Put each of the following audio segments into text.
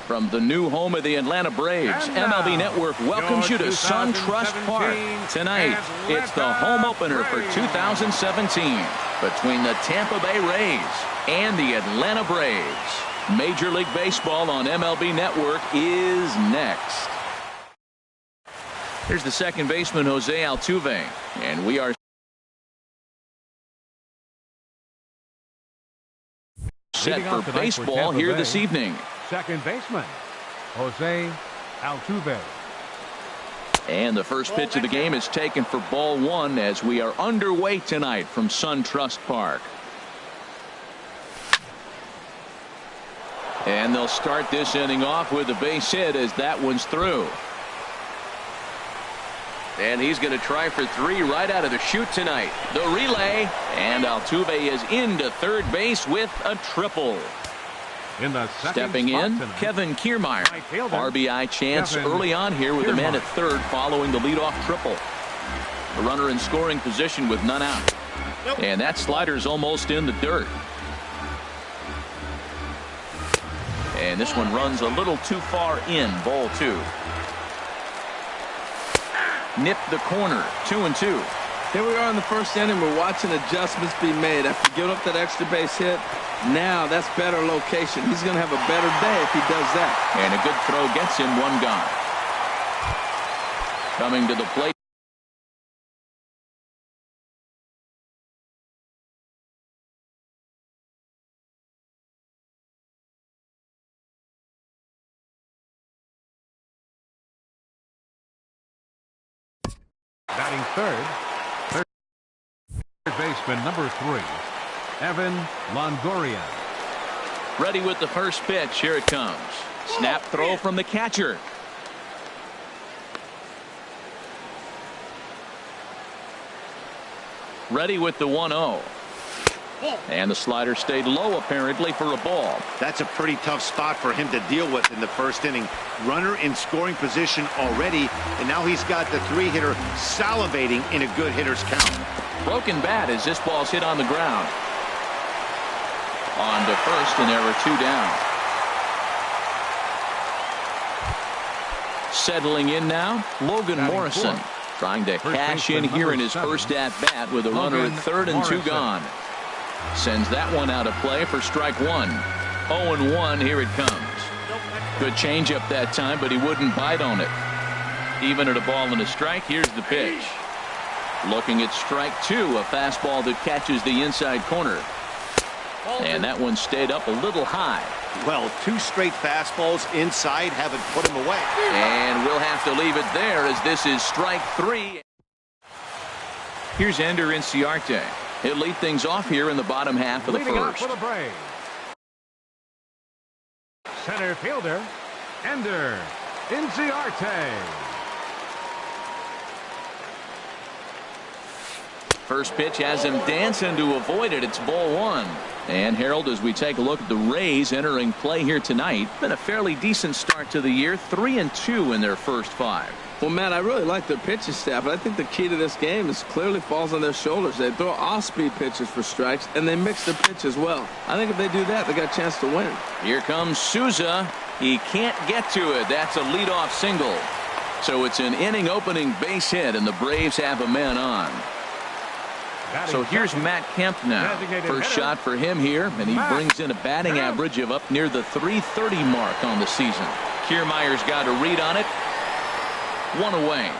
From the new home of the Atlanta Braves, MLB Network welcomes you to SunTrust Park. Tonight, it's the home opener for 2017 between the Tampa Bay Rays and the Atlanta Braves. Major League Baseball on MLB Network is next. Here's the second baseman, Jose Altuve, and we are set for baseball here this evening. Second baseman, Jose Altuve. And the first pitch of the game is taken for ball one as we are underway tonight from SunTrust Park. And they'll start this inning off with a base hit as that one's through. And he's going to try for three right out of the chute tonight. The relay, and Altuve is into third base with a triple. Stepping in, Kevin Kiermaier. RBI chance early on here with a man at third following the leadoff triple. The runner in scoring position with none out. And that slider's almost in the dirt. And this one runs a little too far in, ball two. Nipped the corner, 2-2. Here we are in the first inning. We're watching adjustments be made after giving up that extra base hit. Now that's better location. He's going to have a better day if he does that. And a good throw gets him one gone. Coming to the plate. Batting third baseman number 3, Evan Longoria. Ready with the first pitch. Here it comes. Snap throw from the catcher. Ready with the 1-0. And the slider stayed low apparently for a ball. That's a pretty tough spot for him to deal with in the first inning. Runner in scoring position already, and now he's got the 3-hitter salivating in a good hitter's count. Broken bat as this ball's hit on the ground. On to first, and there are 2 down. Settling in now, Logan Morrison. Trying to cash in here in his first at-bat with a runner at third and 2 gone. Sends that one out of play for strike 1. 0-1, here it comes. Good changeup that time, but he wouldn't bite on it. Even at a ball and a strike, here's the pitch. Looking at strike 2, a fastball that catches the inside corner. And that one stayed up a little high. Well, 2 straight fastballs inside haven't put him away. And we'll have to leave it there as this is strike 3. Here's Ender Inciarte. He'll lead things off here in the bottom half of the first. For the Braves. Center fielder, Ender Inciarte. First pitch has him dancing to avoid it. It's ball 1. And Harold, as we take a look at the Rays entering play here tonight, been a fairly decent start to the year. 3-2 in their first 5. Well, Matt, I really like their pitching staff, but I think the key to this game is clearly falls on their shoulders. They throw off-speed pitches for strikes, and they mix their pitch as well. I think if they do that, they got a chance to win. Here comes Souza. He can't get to it. That's a leadoff single. So it's an inning-opening base hit, and the Braves have a man on. So here's Matt Kemp now. First shot for him here, and he brings in a batting average of up near the .330 mark on the season. Kiermaier's got a read on it. 1 away.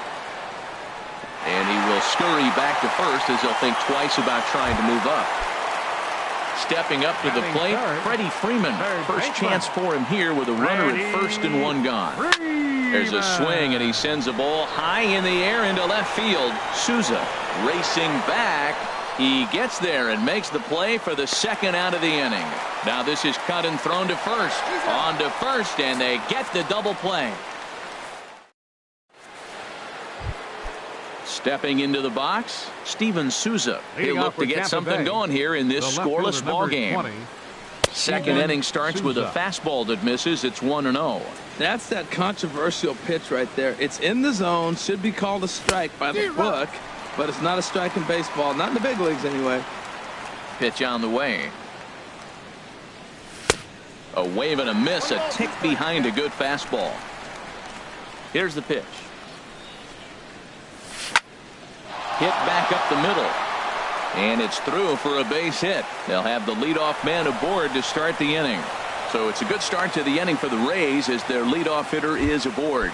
And he will scurry back to first as he'll think twice about trying to move up. Stepping up to the plate, Freddie Freeman. First chance for him here with a runner at first and 1 gone. There's a swing, and he sends a ball high in the air into left field. Souza racing back. He gets there and makes the play for the second out of the inning. Now this is cut and thrown to first. On to first, and they get the double play. Stepping into the box, Steven Souza. He'll look to get something going here in this scoreless ball game. Second inning starts with a fastball that misses. It's 1-0. That's that controversial pitch right there. It's in the zone, should be called a strike by the book, but it's not a strike in baseball, not in the big leagues anyway. Pitch on the way. A wave and a miss, a tick behind a good fastball. Here's the pitch. Hit back up the middle. And it's through for a base hit. They'll have the leadoff man aboard to start the inning. So it's a good start to the inning for the Rays as their leadoff hitter is aboard.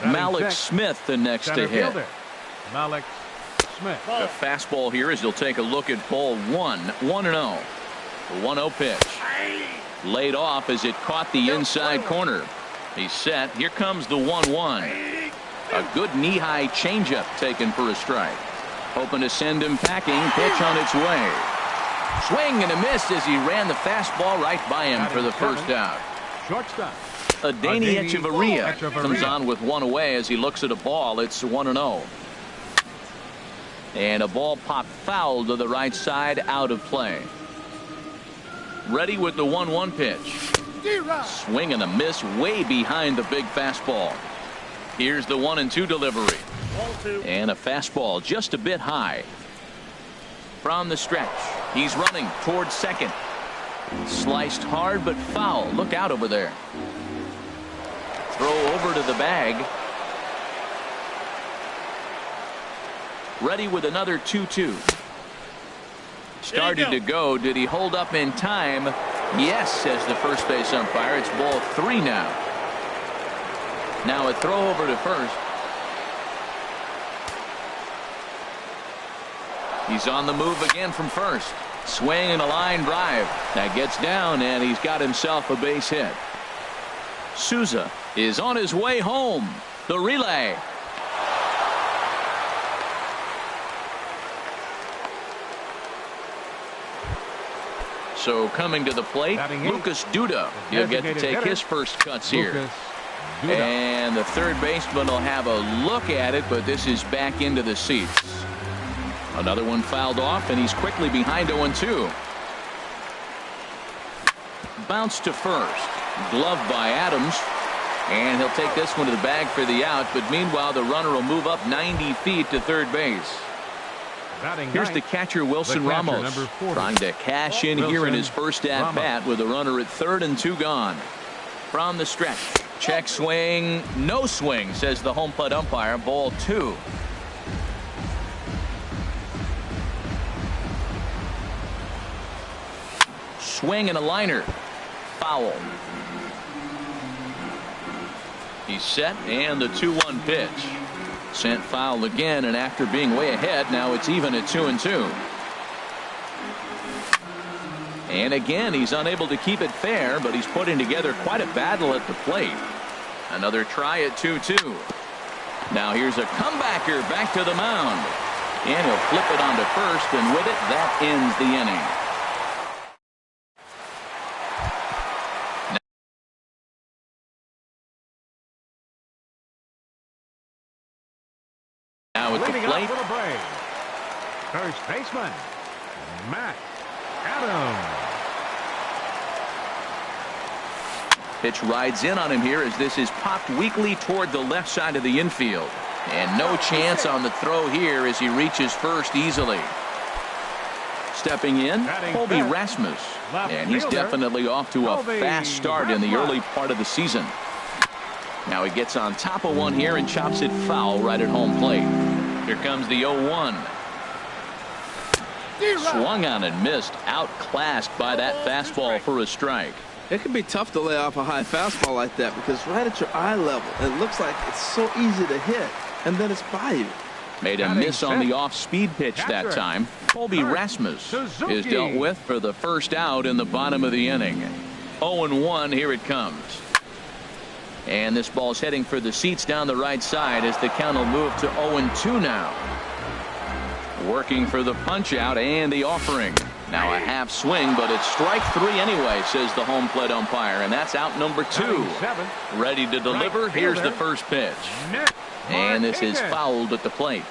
Malik Smith the next to hit. Malik Smith. The fastball here as he'll take a look at ball 1-0. The 1-0 pitch. Laid off as it caught the inside corner. He's set. Here comes the 1-1. A good knee-high changeup taken for a strike. Hoping to send him packing. Pitch on its way. Swing and a miss as he ran the fastball right by him for the first out. Shortstop. Adeiny Echeverria comes on with one away as he looks at a ball. It's 1-0. And a ball popped foul to the right side, out of play. Ready with the 1-1 pitch. Swing and a miss way behind the big fastball. Here's the 1-2 delivery. And a fastball just a bit high. From the stretch, he's running towards second. Sliced hard but foul. Look out over there. Throw over to the bag. Ready with another 2-2. Started to go. Did he hold up in time? Yes, says the first base umpire. It's ball 3 now. Now a throw over to first. He's on the move again from first. Swing and a line drive. That gets down, and he's got himself a base hit. Souza is on his way home. The relay. So coming to the plate, Lucas Duda. He'll get to take his first cuts here. And the third baseman will have a look at it, but this is back into the seats. Another one fouled off, and he's quickly behind 0-2. Bounce to first. Glove by Adams. And he'll take this one to the bag for the out, but meanwhile the runner will move up 90 feet to third base. Here's the catcher, Wilson Ramos, trying to cash in here in his first at-bat with a runner at third and 2 gone. From the stretch. Check swing. No swing, says the home plate umpire. Ball 2. Swing and a liner. Foul. He's set, and the 2-1 pitch. Sent foul again, and after being way ahead, now it's even at 2-2. And again, he's unable to keep it fair, but he's putting together quite a battle at the plate. Another try at 2-2. Now here's a comebacker back to the mound. And he'll flip it onto first, and with it, that ends the inning. Now at the plate. First baseman, Matt Adams. Pitch rides in on him here as this is popped weakly toward the left side of the infield. And no chance on the throw here as he reaches first easily. Stepping in, Colby Rasmus. And he's definitely off to a fast start in the early part of the season. Now he gets on top of one here and chops it foul right at home plate. Here comes the 0-1. Swung on and missed. Outclassed by that fastball for a strike. It can be tough to lay off a high fastball like that because right at your eye level, it looks like it's so easy to hit, and then it's by you. Made a miss on the off-speed pitch that time. Colby Rasmus is dealt with for the first out in the bottom of the inning. 0-1, here it comes. And this ball's heading for the seats down the right side as the count will move to 0-2 now. Working for the punch out and the offering. Now a half swing, but it's strike 3 anyway, says the home plate umpire, and that's out number 2. Ready to deliver. Here's the first pitch. And this is fouled at the plate.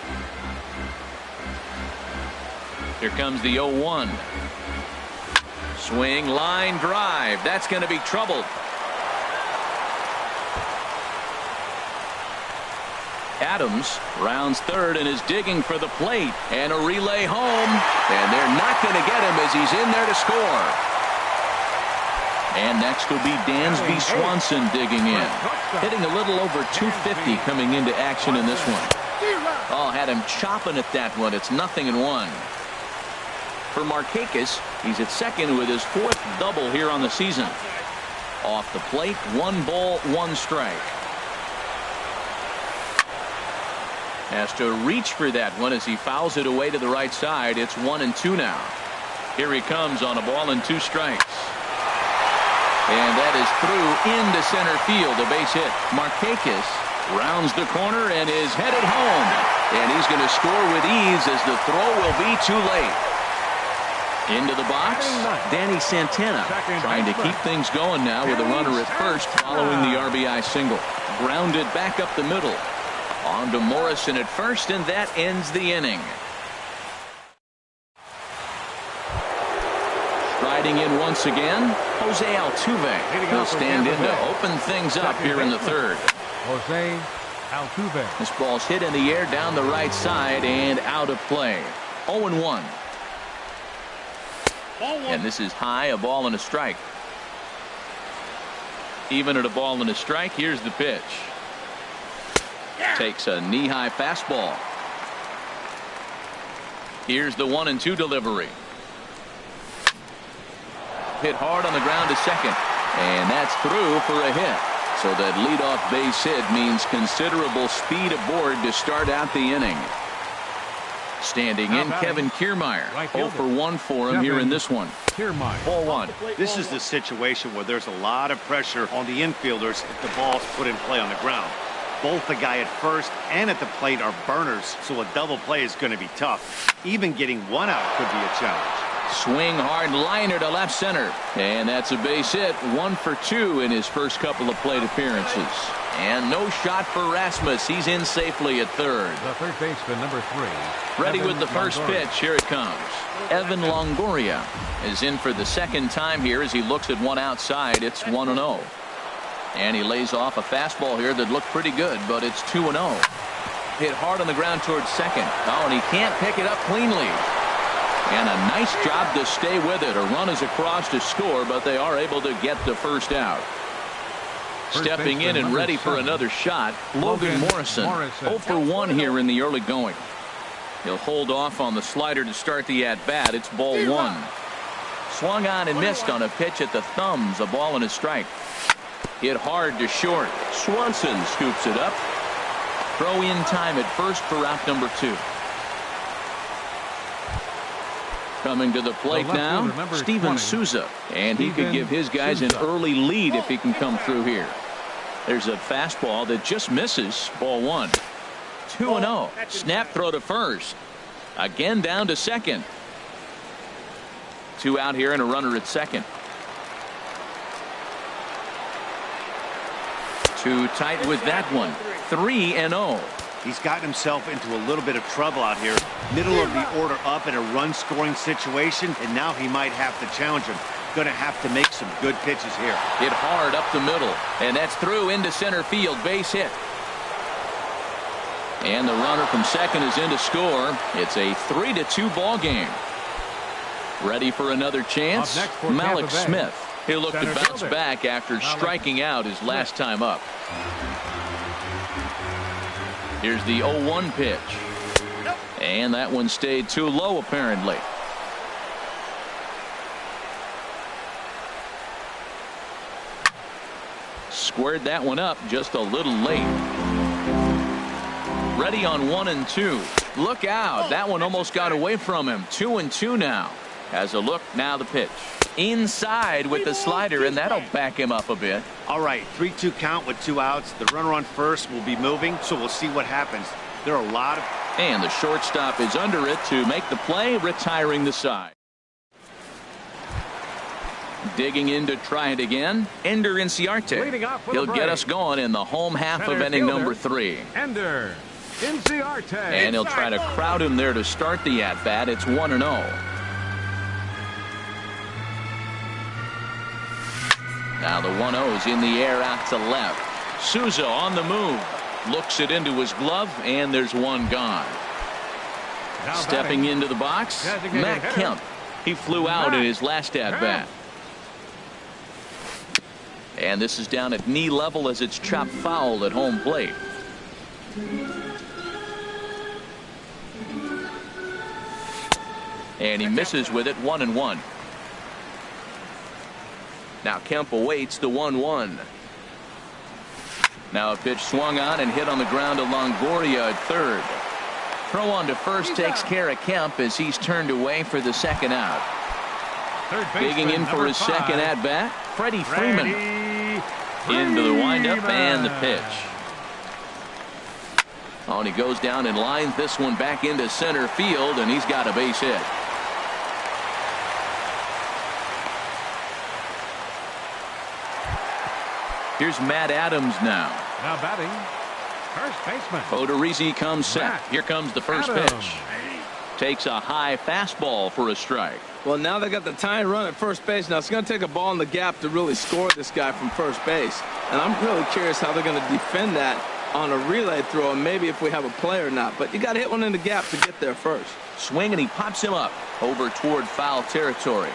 Here comes the 0-1. Swing, line drive. That's going to be trouble. Adams rounds third and is digging for the plate, and a relay home, and they're not going to get him as he's in there to score. And next will be Dansby Swanson digging in. Hitting a little over 250 coming into action in this one. Oh, had him chopping at that one. It's 0-1. For Markakis, he's at second with his 4th double here on the season. Off the plate, 1 ball, 1 strike. Has to reach for that one as he fouls it away to the right side. It's 1-2 now. Here he comes on a ball and 2 strikes. And that is through into center field, a base hit. Markakis rounds the corner and is headed home. And he's going to score with ease as the throw will be too late. Into the box, Danny Santana trying to keep things going now with a runner at first following the RBI single. Grounded back up the middle. On to Morrison at first, and that ends the inning. Striding in once again, Jose Altuve. He'll stand in to open things up here in the 3rd. Jose Altuve. This ball's hit in the air down the right side and out of play. 0-1. And this is high, a ball and a strike. Even at a ball and a strike, here's the pitch. Takes a knee-high fastball. Here's the 1-2 delivery. Hit hard on the ground to second. And that's through for a hit. So that leadoff base hit means considerable speed aboard to start out the inning. Standing in, Kevin Kiermaier. 0 for 1 for him here in this one. Ball 1. This is the situation where there's a lot of pressure on the infielders if the ball's put in play on the ground. Both the guy at first and at the plate are burners, so a double play is going to be tough. Even getting 1 out could be a challenge. Swing hard liner to left center. And that's a base hit. 1 for 2 in his first couple of plate appearances. And no shot for Rasmus. He's in safely at 3rd. The third baseman, number 3. Ready with the first pitch. Here it comes. Evan Longoria is in for the 2nd time here as he looks at one outside. It's 1-0. And he lays off a fastball here that looked pretty good, but it's 2-0. Hit hard on the ground towards second. Oh, and he can't pick it up cleanly. And a nice job to stay with it. A run is across to score, but they are able to get the first out. Stepping in and ready for another shot, Logan Morrison. 0 for 1 here in the early going. He'll hold off on the slider to start the at-bat. It's ball 1. Swung on and missed on a pitch at the thumbs. A ball and a strike. Hit hard to short. Swanson scoops it up. Throw in time at first for out number 2. Coming to the plate now, Steven Souza. And he could give his guys an early lead if he can come through here. There's a fastball that just misses. Ball 1. 2-0. Snap throw to first. Again down to second. 2 out here and a runner at second. Too tight with that one. 3-0. He's gotten himself into a little bit of trouble out here. Middle of the order up in a run-scoring situation, and now he might have to challenge him. Going to have to make some good pitches here. Hit hard up the middle, and that's through into center field. Base hit. And the runner from second is in to score. It's a 3-2 ball game. Ready for another chance? Malik Smith. He'll look to bounce back after striking out his last time up. Here's the 0-1 pitch. And that one stayed too low apparently. Squared that one up just a little late. Ready on 1-2. Look out. That one almost got away from him. 2-2 now. Has a look. Now the pitch. Inside with the slider, and that'll back him up a bit. All right, 3-2 count with 2 outs. The runner on first will be moving, so we'll see what happens. There are a lot of... And the shortstop is under it to make the play, retiring the side. Digging in to try it again, Ender Inciarte. He'll get us going in the home half of inning number 3. Ender Inciarte. And he'll try to crowd him there to start the at-bat. It's 1-0. Now the 1-0's in the air out to left. Souza on the move. Looks it into his glove, and there's one gone. Stepping into the box, Matt Kemp. He flew out in his last at-bat. And this is down at knee level as it's chopped foul at home plate. And he misses with it, 1-1. Now Kemp awaits the 1-1. Now a pitch swung on and hit on the ground to Longoria at third. Throw on to first takes care of Kemp as he's turned away for the second out. Digging in for his second at bat, Freddie Freeman. Into the windup and the pitch. Oh, and he goes down and lines this one back into center field, and he's got a base hit. Here's Matt Adams now. Now batting, first baseman. Odorizzi comes set. Here comes the first pitch. Takes a high fastball for a strike. Well, now they got the tying run at first base. Now it's going to take a ball in the gap to really score this guy from first base. And I'm really curious how they're going to defend that on a relay throw, and maybe if we have a play or not. But you got to hit one in the gap to get there first. Swing, and he pops him up over toward foul territory.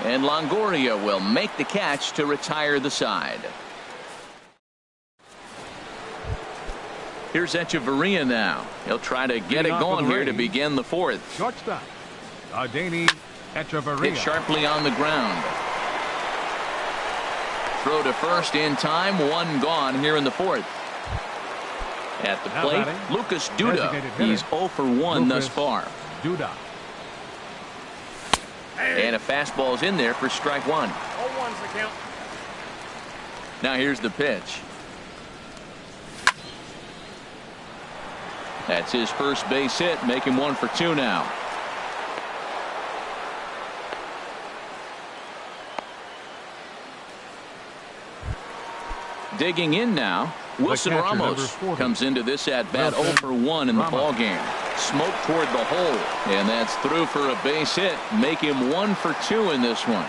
And Longoria will make the catch to retire the side. Here's Echeverria now. He'll try to get it going here to begin the fourth. Shortstop, Adeiny Echeverria. Hit sharply on the ground. Throw to first in time. One gone here in the fourth. At the plate, Lucas Duda. He's 0 for 1 thus far. Duda. And a fastball's in there for strike one. 0-1's the count. Now here's the pitch. That's his first base hit, make him 1 for 2 now. Digging in now, Wilson Ramos comes into this at bat 0 for 1 in the ball game. Smoke toward the hole, and that's through for a base hit, make him 1 for 2 in this one.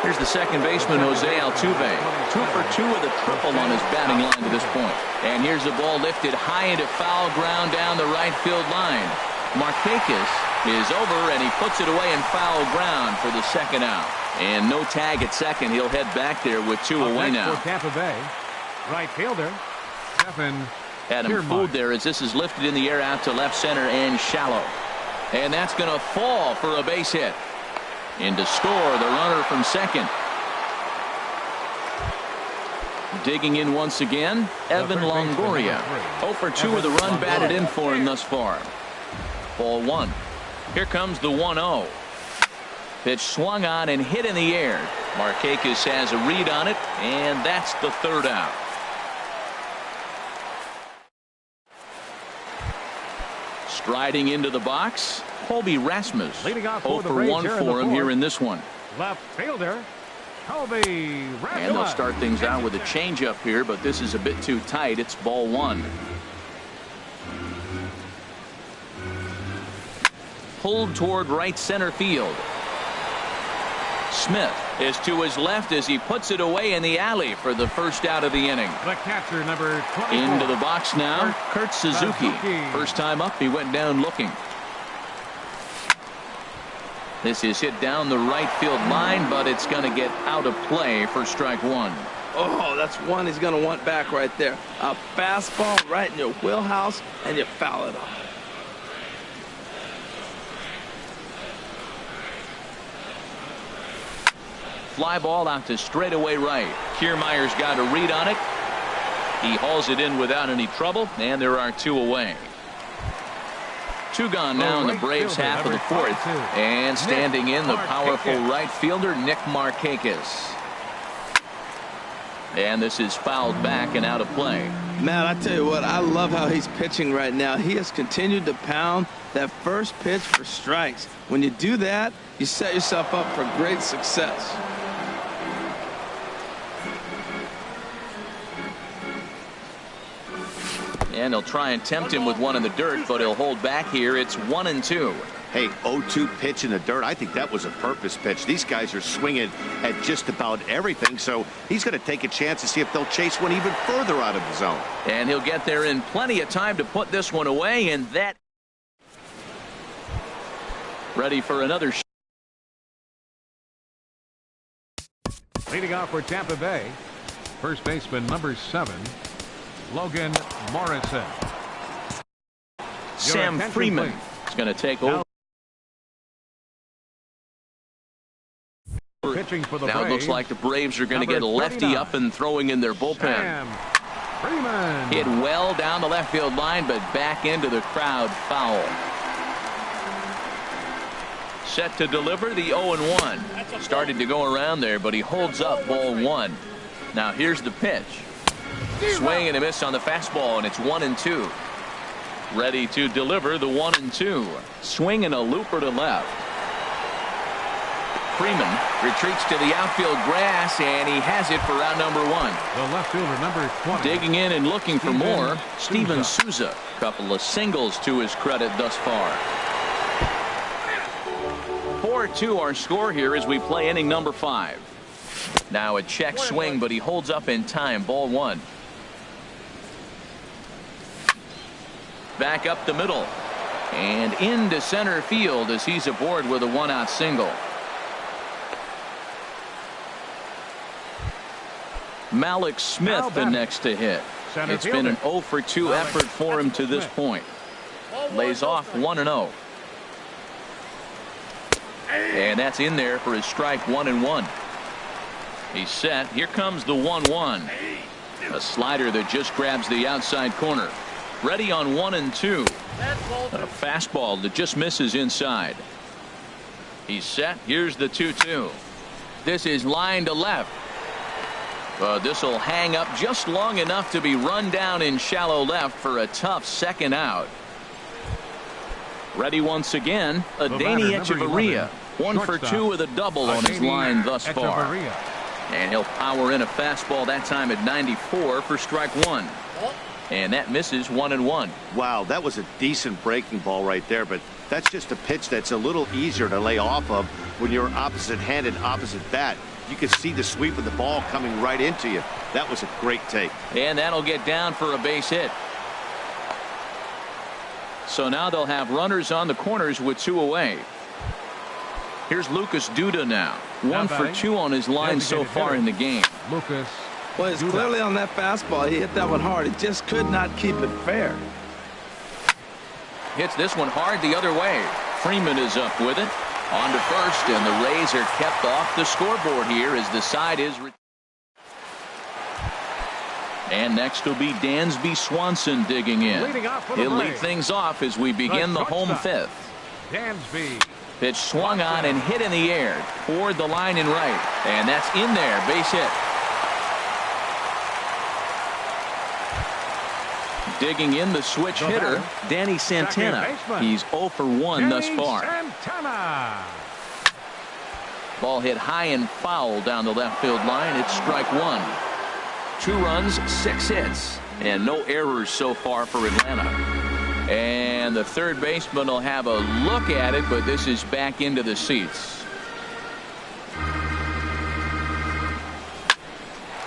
Here's the second baseman, Jose Altuve. 2 for 2 with a triple on his batting line to this point. And here's the ball lifted high into foul ground down the right field line. Markakis is over, and he puts it away in foul ground for the second out. And no tag at second. He'll head back there with 2 away now. For Tampa Bay, right fielder, Stephen Had him fooled there as this is lifted in the air out to left center and shallow. And that's going to fall for a base hit. In to score the runner from second. Digging in once again, Evan Longoria. 0 for 2 with a run batted in for him thus far. Ball 1. Here comes the 1-0. Pitch swung on and hit in the air. Markakis has a read on it, and that's the third out. Striding into the box, Colby Rasmus. Leading off 0 for 1 for him here in this one. Left fielder, Colby Rasmus. And they'll start things out with a changeup here, but this is a bit too tight. It's ball 1. Pulled toward right center field. Smith is to his left as he puts it away in the alley for the first out of the inning. The catcher, number 24. Into the box now, Kurt Suzuki. First time up, he went down looking. This is hit down the right field line, but it's going to get out of play for strike 1. Oh, that's one he's going to want back right there. A fastball right in your wheelhouse, and you foul it off. Fly ball out to straightaway right. Kiermaier's got a read on it. He hauls it in without any trouble, and there are 2 away. 2 gone now in the Braves half of the fourth. And standing in, the powerful right fielder, Nick Markakis. And this is fouled back and out of play. Man, I tell you what, I love how he's pitching right now. He has continued to pound that first pitch for strikes. When you do that, you set yourself up for great success. And they'll try and tempt him with one in the dirt, but he'll hold back here. It's 1-2. Hey, 0-2 pitch in the dirt. I think that was a purpose pitch. These guys are swinging at just about everything, so he's going to take a chance to see if they'll chase one even further out of the zone. And he'll get there in plenty of time to put this one away, and that ready for another Leading off for Tampa Bay, first baseman number 7, Logan Morrison. Sam Freeman is going to take over. Pitching for the Now it looks Braves, like the Braves are going to get a lefty 39. up and throwing in their bullpen. Sam Freeman. Hit well down the left field line, but back into the crowd, foul. Set to deliver the 0-1. Started to go around there, but he holds up ball 1. Now here's the pitch. Swing and a miss on the fastball, and it's 1-2. Ready to deliver the 1-2. Swing and a looper to left. Freeman retreats to the outfield grass, and he has it for round number 1. The left fielder number 20. Digging in and looking for more, Steven Souza. Couple of singles to his credit thus far. 4-2 our score here as we play inning number 5. Now a check swing, but he holds up in time. Ball 1. Back up the middle and into center field as he's aboard with a 1-out single. Malik Smith the next to hit. It's been an 0 for 2 effort for him to this point. Lays off 1-0. And that's in there for his strike 1-1. He's set. Here comes the 1-1. A slider that just grabs the outside corner. Ready on 1-2. A fastball that just misses inside. He's set. Here's the 2-2. This is line to left. This will hang up just long enough to be run down in shallow left for a tough second out. Ready once again, Adeiny Echeverria. 1 for 2 with a double on his line thus far. And he'll power in a fastball that time at 94 for strike 1. And that misses 1-1. Wow, that was a decent breaking ball right there, but that's just a pitch that's a little easier to lay off of when you're opposite-handed, opposite bat. You can see the sweep of the ball coming right into you. That was a great take. And that'll get down for a base hit. So now they'll have runners on the corners with 2 away. Here's Lucas Duda now. 1 for 2 on his line so far in the game. Lucas. Well, it's clearly on that fastball. He hit that one hard. He just could not keep it fair. Hits this one hard the other way. Freeman is up with it. On to first, and the Rays are kept off the scoreboard here as the side is. And next will be Dansby Swanson digging in. He'll lead things off as we begin the home 5th. Dansby. Pitch swung on and hit in the air toward the line and right. And that's in there. Base hit. Digging in the switch hitter, Danny Santana. He's 0 for 1 thus far. Ball hit high and foul down the left field line. It's strike 1. 2 runs, 6 hits, and no errors so far for Atlanta. And the third baseman will have a look at it, but this is back into the seats.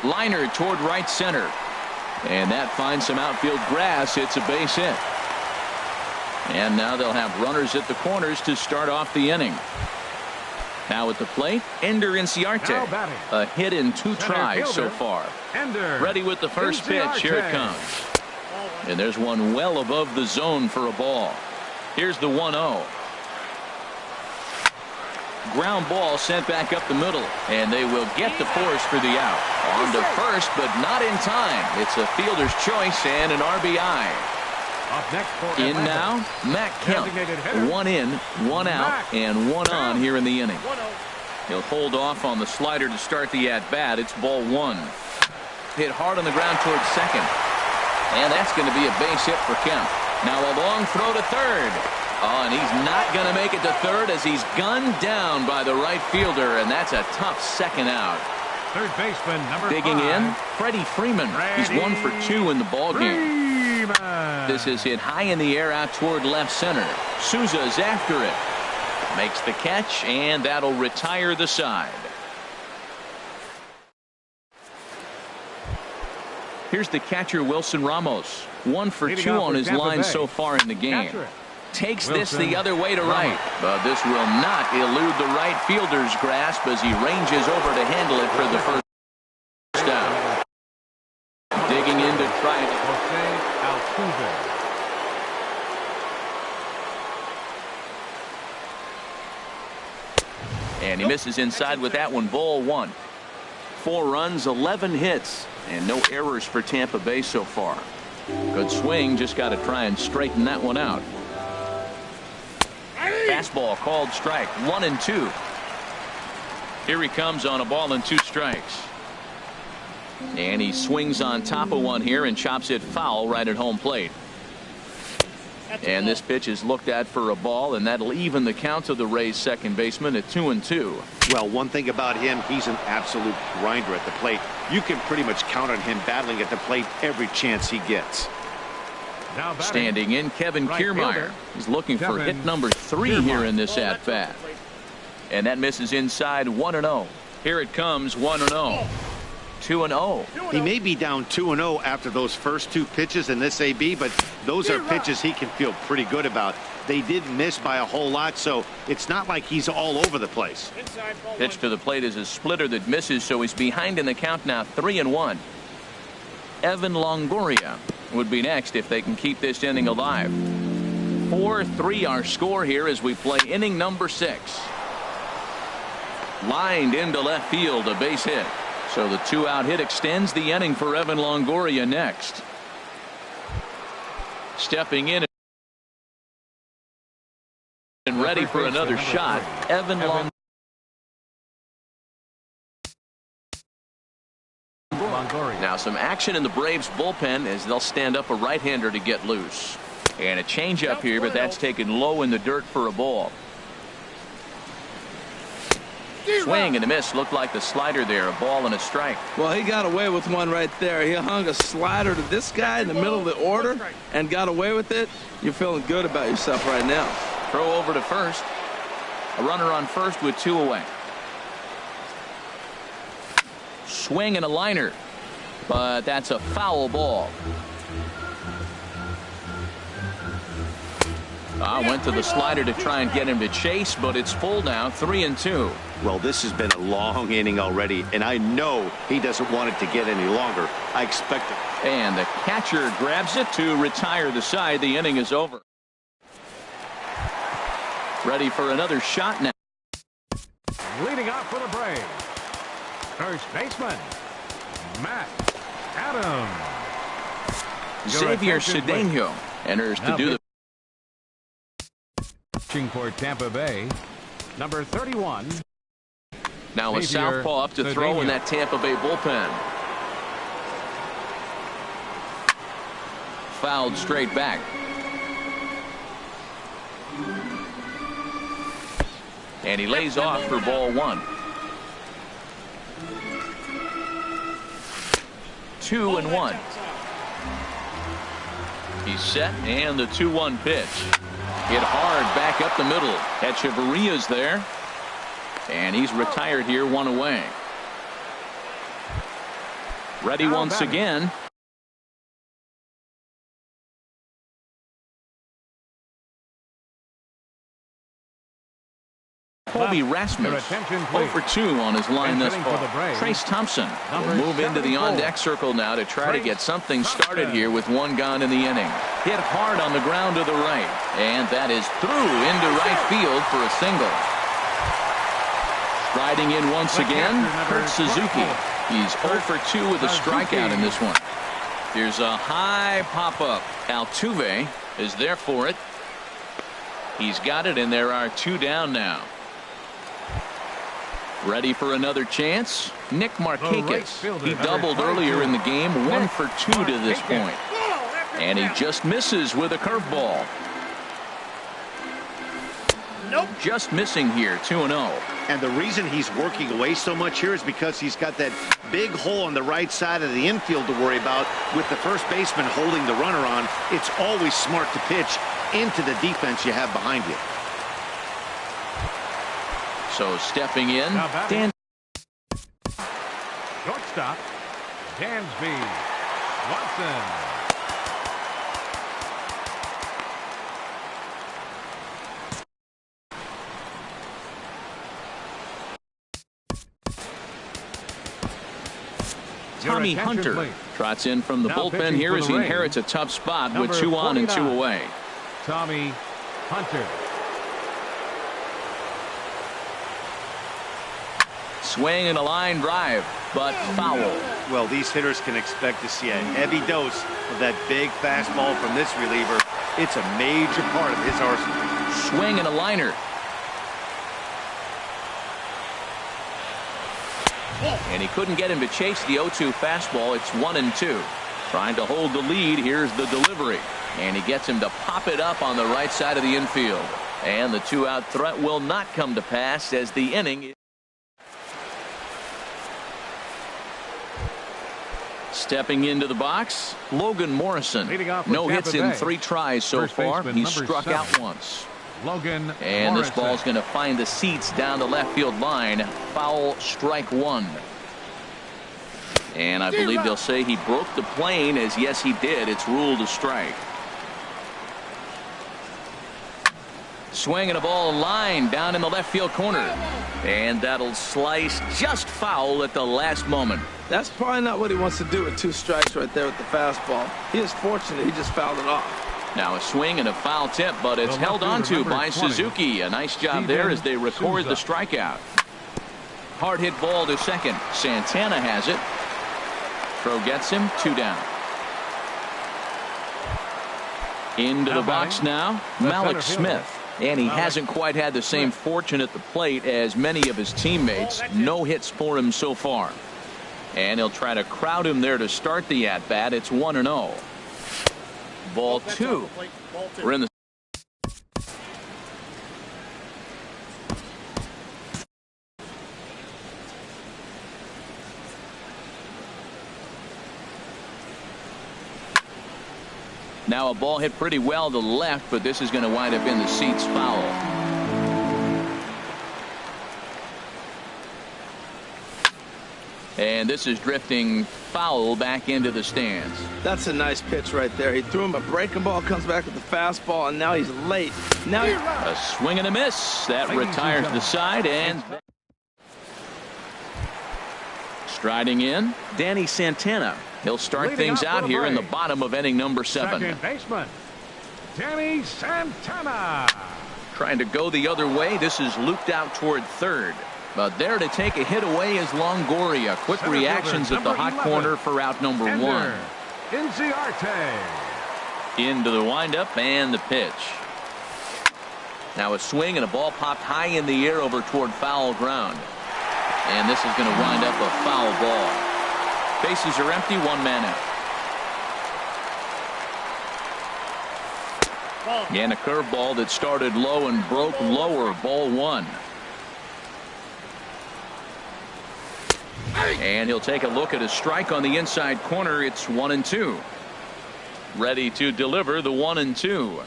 Liner toward right center. And that finds some outfield grass. It's a base hit. And now they'll have runners at the corners to start off the inning. Now at the plate, Ender Inciarte. A hit in 2 tries so far. Ready with the first pitch. Here it comes. And there's one well above the zone for a ball. Here's the 1-0. Ground ball sent back up the middle, and they will get the force for the out. On to first, but not in time. It's a fielder's choice and an RBI. Up next for in now, Matt Kemp. 1 in, 1 out, and 1 on here in the inning. He'll hold off on the slider to start the at-bat. It's ball 1. Hit hard on the ground towards second. And that's going to be a base hit for Kemp. Now a long throw to third. Oh, and he's not going to make it to third as he's gunned down by the right fielder, and that's a tough second out. Third baseman number 5. Digging in, Freddie Freeman. He's 1 for 2 in the ballgame. This is hit high in the air out toward left center. Souza's after it. Makes the catch, and that'll retire the side. Here's the catcher, Wilson Ramos. 1 for 2 on his line so far in the game. takes this the other way to right. But this will not elude the right fielder's grasp as he ranges over to handle it for the first down. Digging in to try it. And he misses inside with that one. Ball one. 4 runs, 11 hits, and no errors for Tampa Bay so far. Good swing, just got to try and straighten that one out. Fastball called strike, 1-2. Here he comes on a ball and 2 strikes. And he swings on top of one here and chops it foul right at home plate. And this pitch is looked at for a ball, and that'll even the count of the Rays second baseman at 2-2. Well, one thing about him, he's an absolute grinder at the plate. You can pretty much count on him battling at the plate every chance he gets. Standing in, Kevin Kiermaier. He's looking for hit number 3 here in this at-bat. And that misses inside, 1-0. Here it comes, 1-0. 2-0. He may be down 2-0 after those first 2 pitches in this AB, but those are pitches he can feel pretty good about. They did miss by a whole lot, so it's not like he's all over the place. Pitch to the plate is a splitter that misses, so he's behind in the count now, 3-1. Evan Longoria would be next if they can keep this inning alive. 4-3 our score here as we play inning number 6. Lined into left field, a base hit. So the 2-out hit extends the inning for Evan Longoria next. Stepping in and ready for another shot, Evan Longoria. Now some action in the Braves bullpen as they'll stand up a right-hander to get loose. And a changeup here, but that's taken low in the dirt for a ball. Swing and a miss. Looked like the slider there. A ball and a strike. Well, he got away with one right there. He hung a slider to this guy in the middle of the order and got away with it. You're feeling good about yourself right now. Throw over to first. A runner on first with 2 away. Swing and a liner. But that's a foul ball. Went to the slider to try and get him to chase, but it's full now, 3-2. Well, this has been a long inning already, and I know he doesn't want it to get any longer. I expect it. And the catcher grabs it to retire the side. The inning is over. Ready for another shot now. Leading off for the Braves, first baseman, Matt Adams. Xavier Cedeno enters to do the for Tampa Bay, number 31. Now a southpaw up to throw in that Tampa Bay bullpen. Fouled straight back. And he lays off for ball 1. 2-1. He's set, and the 2-1 pitch. Hit hard back up the middle. Echeverria's there. And he's retired here, 1 away. Ready once again. Colby Rasmus 0 for 2 on his line thus far. Trace Thompson will move into the on-deck circle now to try to get something started here with 1 gone in the inning. Hit hard on the ground to the right, and that is through into right field for a single. Striding in once again, Kurt Suzuki. He's 0 for 2 with a strikeout in this one. Here's a high pop-up. Altuve is there for it. He's got it, and there are 2 down now. Ready for another chance? Nick Markakis. He doubled earlier in the game, 1 for 2 to this point. And he just misses with a curveball. Nope. Just missing here, 2-0. And the reason he's working away so much here is because he's got that big hole on the right side of the infield to worry about. With the first baseman holding the runner on, it's always smart to pitch into the defense you have behind you. So stepping in, Dan. Shortstop, Dansby Swanson. Tommy Hunter trots in from the bullpen here as he inherits a tough spot with 2 on and 2 away. Tommy Hunter. Swing and a line drive, but foul. Well, these hitters can expect to see a heavy dose of that big fastball from this reliever. It's a major part of his arsenal. Swing and a liner. And he couldn't get him to chase the 0-2 fastball. It's 1-2. Trying to hold the lead. Here's the delivery. And he gets him to pop it up on the right side of the infield. And the 2-out threat will not come to pass as the inning. Stepping into the box, Logan Morrison. No hits in 3 tries so far. He's struck out once. Logan and Morrison. This ball's going to find the seats down the left field line. Foul, strike 1. And I believe they'll say he broke the plane, as yes he did. It's ruled a strike. Swinging a ball line down in the left field corner. And that'll slice just foul at the last moment. That's probably not what he wants to do with 2 strikes right there with the fastball. He is fortunate he just fouled it off. Now a swing and a foul tip, but it's held onto by Suzuki. A nice job there as they record the strikeout. Hard hit ball to second. Santana has it. Throw gets him, 2 down. Into the box now, Malik Smith. And he hasn't quite had the same fortune at the plate as many of his teammates. No hits for him so far. And he'll try to crowd him there to start the at-bat. It's 1-0. Ball 2. We're in the now a ball hit pretty well to the left, but this is going to wind up in the seats, foul. And this is drifting foul back into the stands. That's a nice pitch right there. He threw him a breaking ball, comes back with the fastball, and now he's late. Now a swing and a miss. That retires the side, and striding in, Danny Santana. He'll start things out here in the bottom of inning number 7. Second baseman, Danny Santana. Trying to go the other way. This is looped out toward third. But there to take a hit away is Longoria. Quick reactions at the hot corner for out number 1. Inciarte. Into the windup and the pitch. Now a swing and a ball popped high in the air over toward foul ground. And this is going to wind up a foul ball. Bases are empty, 1 man out. And a curveball that started low and broke lower. Ball 1. And he'll take a look at a strike on the inside corner. It's 1-2. Ready to deliver the 1-2.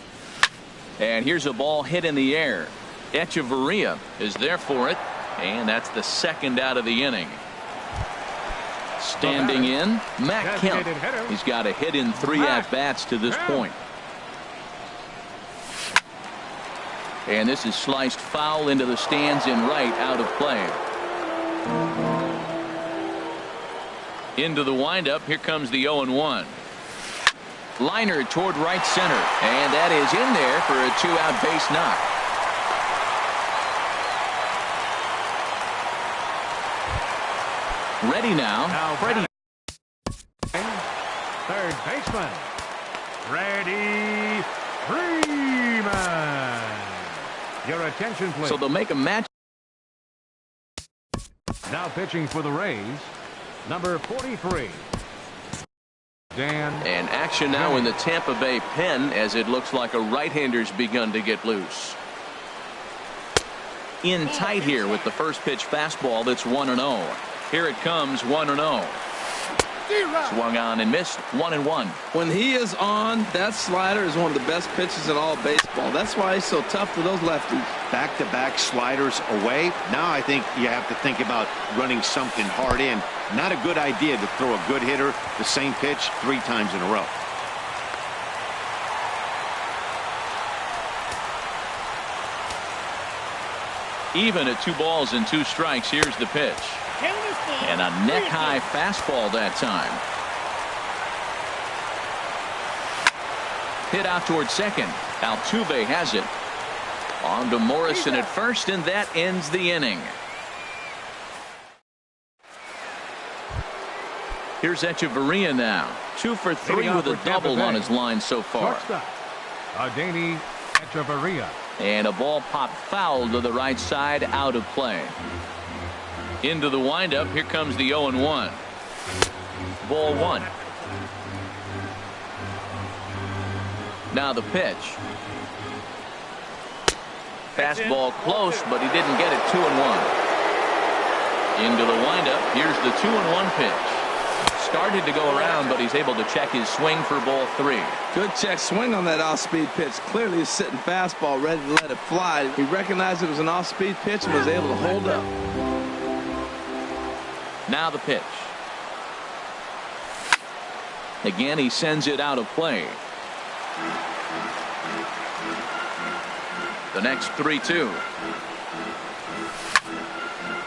And here's a ball hit in the air. Echeverria is there for it. And that's the second out of the inning. Standing in, Matt Kemp. He's got a hit in 3 at-bats to this point. And this is sliced foul into the stands in right, out of play. Into the windup. Here comes the 0-1. Liner toward right center. And that is in there for a 2-out base knock. Ready now. Freddie. Third baseman, Freddie Freeman. Your attention, please. So they'll make a match. Now pitching for the Rays, number 43. Dan. And action now in the Tampa Bay pen as it looks like a right-hander's begun to get loose. In tight here with the first pitch fastball that's 1-0. Here it comes, 1-0. Swung on and missed, 1-1. When he is on, that slider is one of the best pitches in all baseball. That's why he's so tough to those lefties. Back-to-back sliders away. Now I think you have to think about running something hard in. Not a good idea to throw a good hitter the same pitch 3 times in a row. Even at 2 balls and 2 strikes. Here's the pitch. And a neck-high fastball that time. Hit out towards second. Altuve has it. On to Morrison at first, and that ends the inning. Here's Echeverria now. 2 for 3 with a double on his line so far. Adeiny Echeverria. And a ball popped foul to the right side, out of play. Into the windup. Here comes the 0-1. Ball 1. Now the pitch. Fastball close, but he didn't get it. 2-1. Into the windup. Here's the 2-1 pitch. Started to go around, but he's able to check his swing for ball 3. Good check swing on that off-speed pitch. Clearly he's sitting fastball, ready to let it fly. He recognized it was an off-speed pitch and was able to hold up. Now the pitch. Again, he sends it out of play. The next 3-2.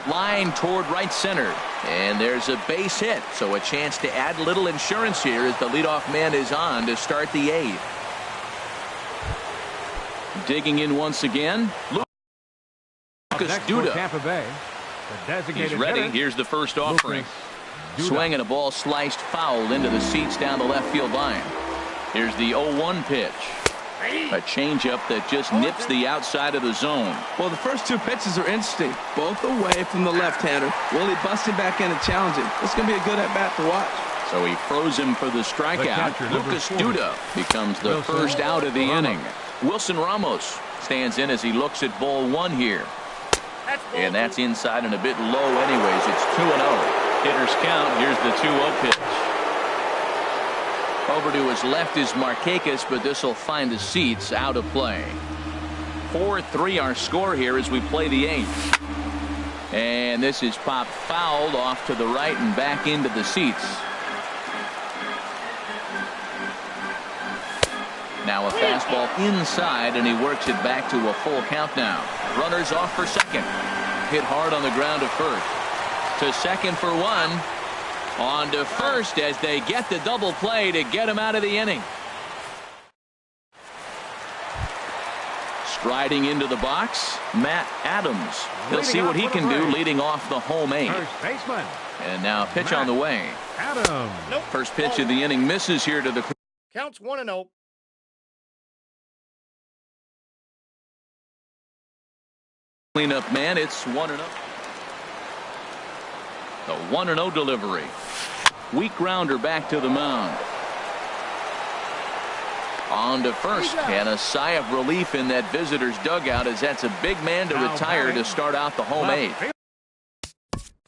Line toward right center. And there's a base hit, so a chance to add a little insurance here as the leadoff man is on to start the 8th. Digging in once again, Lucas Duda. Tampa Bay, He's ready. Here's the first offering. Swing and a ball sliced foul into the seats down the left field line. Here's the 0-1 pitch. A changeup that just nips the outside of the zone. Well, the first 2 pitches are interesting. Both away from the left-hander. Will he bust him back in and challenge him? It's going to be a good at-bat to watch. So he froze him for the strikeout. Lucas Duda becomes the first out of the inning. Wilson Ramos stands in as he looks at ball 1 here. And that's inside and a bit low anyways. It's 2-0. Hitters count. Here's the 2-0 pitch. Over to his left is Markakis, but this will find the seats, out of play. 4-3 our score here as we play the 8th. And this is popped fouled off to the right and back into the seats. Now a fastball inside, and he works it back to a full count now. Runners off for second. Hit hard on the ground to first. To second for 1. On to first as they get the double play to get him out of the inning. Striding into the box, Matt Adams. He'll see what he can do leading off the home 8. First baseman. And now a pitch on the way. Adams. First pitch of the inning misses here to the counts 1-0. cleanup man. It's 1-0. The 1-0 delivery. Weak grounder back to the mound. On to first, and a sigh of relief in that visitor's dugout as that's a big man to retire to start out the home 8.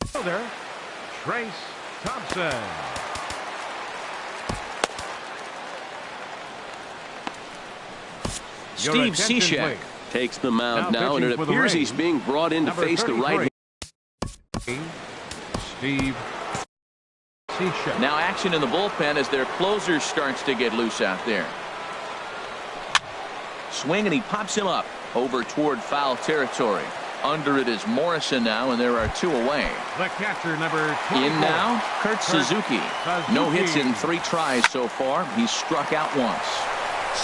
Fielder, Trace Thompson. Steve Cishek takes the mound now, and it appears he's being brought in to face the right. Steve Cishek. Now action in the bullpen as their closer starts to get loose out there. Swing, and he pops him up over toward foul territory. Under it is Morrison now, and there are 2 away. The catcher, number 24. In now, Kurt Suzuki. No hits in 3 tries so far. He's struck out once.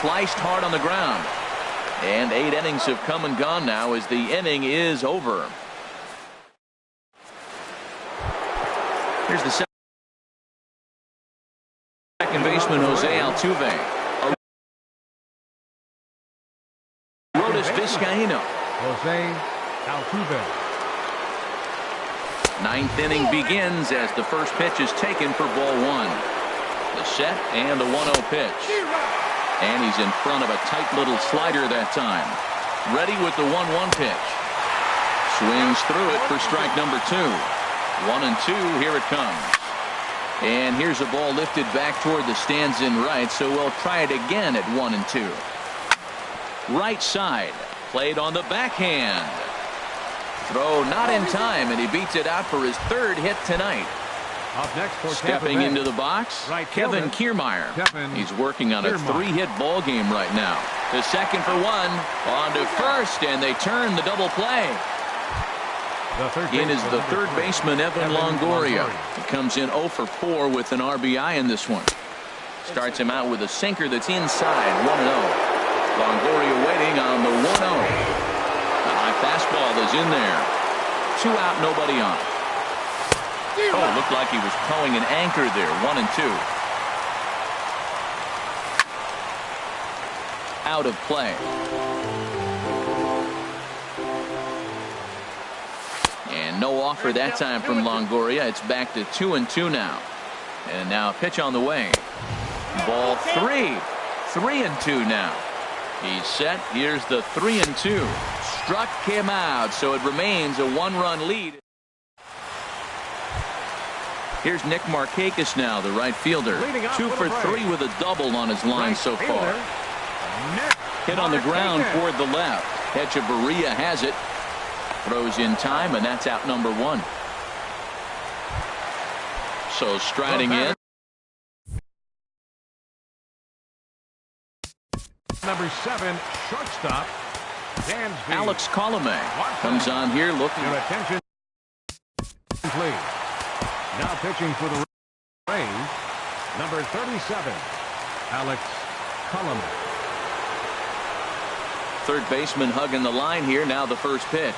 Sliced hard on the ground. And 8 innings have come and gone now as the inning is over. Here's the second baseman, Jose Altuve. Arodys Vizcaíno. Jose Altuve. 9th inning begins as the first pitch is taken for ball 1. The set and the 1-0 pitch. And he's in front of a tight little slider that time. Ready with the 1-1 pitch. Swings through it for strike number 2. 1-2, here it comes. And here's a ball lifted back toward the stands in right, so we'll try it again at 1-2. Right side, played on the backhand. Throw not in time, and he beats it out for his 3rd hit tonight. Up next for Stepping into the box, Kevin Kiermaier. He's working on a 3-hit ball game right now. To second for 1, on to first, and they turn the double play. The In is the third baseman, Evan Longoria. He comes in 0 for 4 with an RBI in this one. Starts him out with a sinker that's inside, 1-0. Longoria waiting on the 1-0. The high fastball is in there. 2 out, nobody on. Oh, looked like he was towing an anchor there, 1-2. Out of play. And no offer that time from Longoria. It's back to 2-2 now. And now a pitch on the way. Ball 3. 3-2 now. He's set. Here's the 3-2. Struck him out, so it remains a 1-run lead. Here's Nick Markakis now, the right fielder. 2 for 3 with a double on his line so far. Hit on the ground toward the left. Hechavarria has it. Throws in time, and that's out number 1. So striding in. Number 7, shortstop, Dansby. Alex Colomé comes on here looking. Your attention, please. Now pitching for the Rays, number 37, Alex Colomé. Third baseman hugging the line here. Now the first pitch.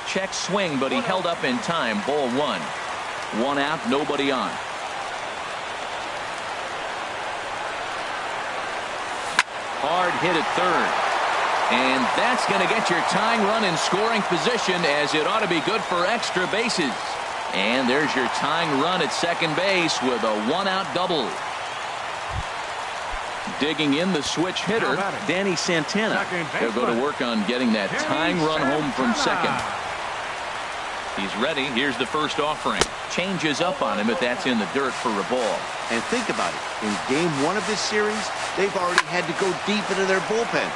Check swing, but he held up in time. Ball 1. 1 out, nobody on. Hard hit at third. And that's going to get your tying run in scoring position, as it ought to be good for extra bases. And there's your tying run at second base with a 1-out double. Digging in the switch hitter, Danny Santana. He'll go to work on getting that tying run home from second. He's ready. Here's the first offering. Changes up on him if that's in the dirt for a ball. And think about it. In game 1 of this series, they've already had to go deep into their bullpen.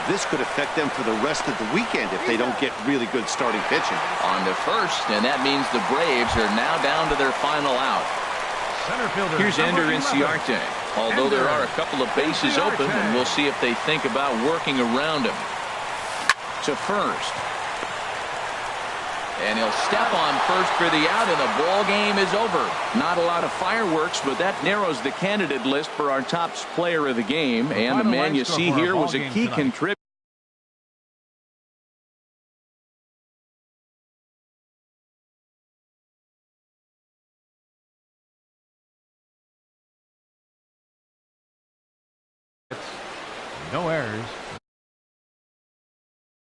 This could affect them for the rest of the weekend if they don't get really good starting pitching. On to first, and that means the Braves are now down to their final out. Here's Ender Inciarte. Although there are a couple of bases open, and we'll see if they think about working around him. To first. And he'll step on first for the out, and the ball game is over. Not a lot of fireworks, but that narrows the candidate list for our top player of the game. And the man you see here was a key contributor. No errors.